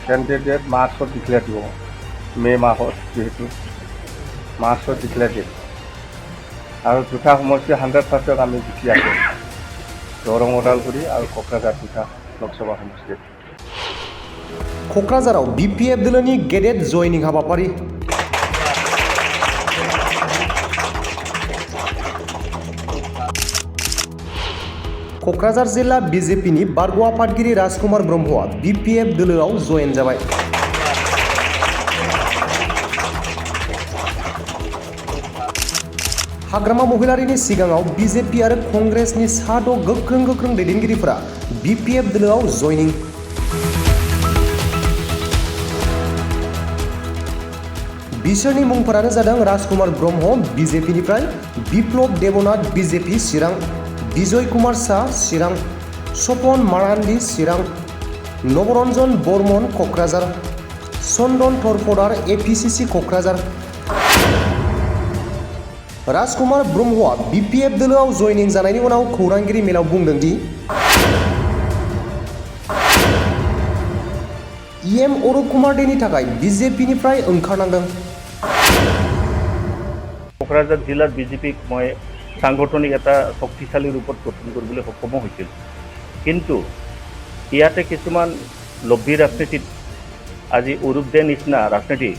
Candidate মাৰ্চত declare দিব, মে' মাহত যিহেতু মাৰ্চত ডিক্লেয়াৰ দিয়ে। আৰু দুটা সমষ্টি 100% আমি জিকি আছোঁ, দৰং ওদালগুৰি আৰু क'क्राझार দুটা লোকসভা সমষ্টিত। क'क्राझाराव BPF दोलोनि गेदेर जयनिं हाबाफारि। क'क्राझार जिल्ला BJPनि बारग' आफादगिरि राजकुमार ब्रह्मआ BPF दोलोआव जयेन जाबाय। हाग्रामा महिलारिनि सिगाङाव BJP आरो कंग्रेसनि सा 6 गोख्रों दैदेनगिरिफोरा BPF दोलोआव जयनिं। बिसोरनि मुंफोरानो जादों राजकुमार ब्रह्म BJPनिफ्राय, बिप्लब देबनाथ BJP चिरां, बिजय कुमार शाह चिरां, सपन मारान्डी चिरां, नवरन्जन बर्मन क'क्राझार, चन्दन थरपदार APCC क'क्राझार। राजकुमार ब्रह्मआ BPF दोलोआव जयनिं जानायनि उनाव खौरांगिरि मेलाव बुंदों दि EM अरुप कुमार देनि थाखाय BJPनिफ्राय ओंखारनांदों। क'क्राझार जिलार BJPক মই সাংগঠনিক এটা শক্তিশালী ৰূপত গঠন কৰিবলৈ সক্ষম হৈছিল, কিন্তু ইয়াতে কিছুমান লব্ধি ৰাজনীতিত আজি অৰুপ দে নিচিনা ৰাজনীতি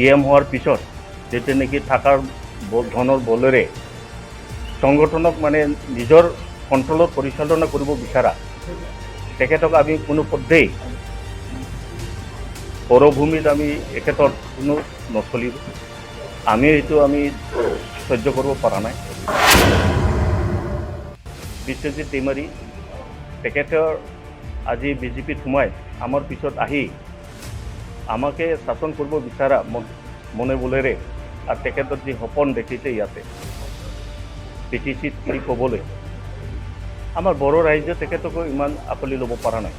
EM হোৱাৰ পিছত যেতে নেকি থাকাৰ ধনৰ বলেৰে সংগঠনক মানে নিজৰ কণ্ট্ৰলত পৰিচালনা কৰিব বিচৰা তেখেতক আমি কোনো পদ্ধেই পৰভূমিত আমি এখেতৰ কোনো নচলিব, আমি এইটো আমি সহ্য কৰিব পৰা নাই। বিশ্বজিৎ दैमारी তেখেতৰ আজি BJPত সোমাই আমাৰ পিছত আহি আমাকে শাসন কৰিব বিচৰা মনে বলেৰে আৰু তেখেতৰ যি সপোন দেখিছে ইয়াতে PTCত কি ক'বলৈ, আমাৰ বড়ো ৰাইজে তেখেতকো ইমান আকলি ল'ব পৰা নাই।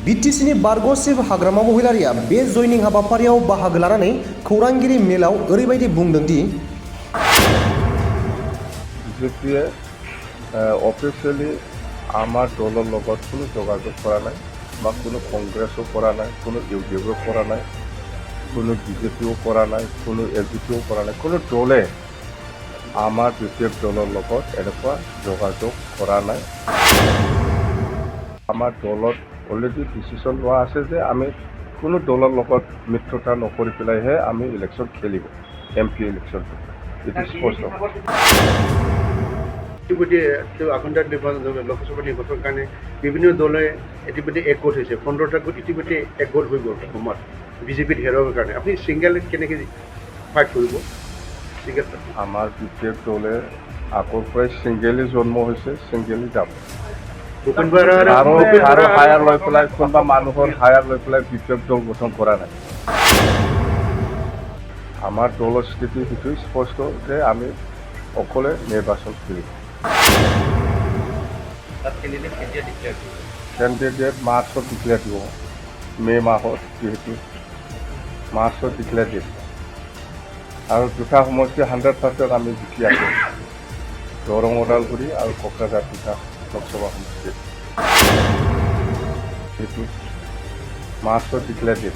BTCनि बारग' चिफ हाग्रामा महिलारिया बे जयनिं हाबाफारियाव बाहागो लानानै खौरांगिरि मेलाव ओरैबायदि बुंदों दि BJPয়ে অফিচিয়েলি আমাৰ দলৰ লগত কোনো যোগাযোগ কৰা নাই, বা কোনো কংগ্ৰেছো কৰা নাই, কোনো UDFও কৰা নাই, কোনো BJPও কৰা নাই, কোনো LJPও কৰা নাই, কোনো দলে আমাৰ BPF দলৰ লগত এনেকুৱা যোগাযোগ কৰা নাই। আমাৰ দলত অলৰেডি ডিচিশ্যন লোৱা আছে যে আমি কোনো দলৰ লগত মিত্ৰতা নকৰি পেলাইহে আমি ইলেকশ্যন খেলিব, MP ইলেকশ্যনটো, এইটো স্পষ্ট। ইতিমধ্যে আসন্ন নিৰ্বাচন লোকসভা নিৰ্বাচনৰ কাৰণে বিভিন্ন দলে ইতিমধ্যে একগোট হৈছে, 15টা গোট ইতিমধ্যে একগোট হৈ গ'ল অসমত BJPত হেৰুৱাৰ কাৰণে। আপুনি ছিংগেল কেনেকৈ ফাইট কৰিব? ছিংগেল আমাৰ BPF দলে আগৰ পৰাই ছিংগেলি জন্ম হৈছে, ছিংগেলি যাব। আৰু হায়াৰ লৈ পেলাই কোনোবা মানুহৰ হায়াৰ লৈ পেলাই BPF দল গঠন কৰা নাই। আমাৰ দলৰ স্থিতি সেইটো স্পষ্ট যে আমি অকলে নিৰ্বাচন খেলিম। কেণ্ডিডেট মাৰ্চত ডিক্লেয়াৰ দিব, মে' মাহত যিহেতু মাৰ্চত ডিক্লেয়াৰ দিয়ে। আৰু দুটা সমষ্টি 100% আমি জিকি আছোঁ, দৰং ওদালগুৰি আৰু क'क्राझार দুটা লোকসভা সমষ্টিত যিহেতু মাৰ্চত ডিক্লেয়াৰ দিয়ে।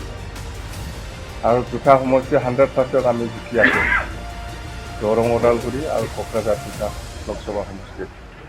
আৰু দুটা সমষ্টি 100% আমি জিকি আছোঁ, দৰং ওদালগুৰি আৰু क'क्राझार দুটা লোকসভা সমষ্টিত।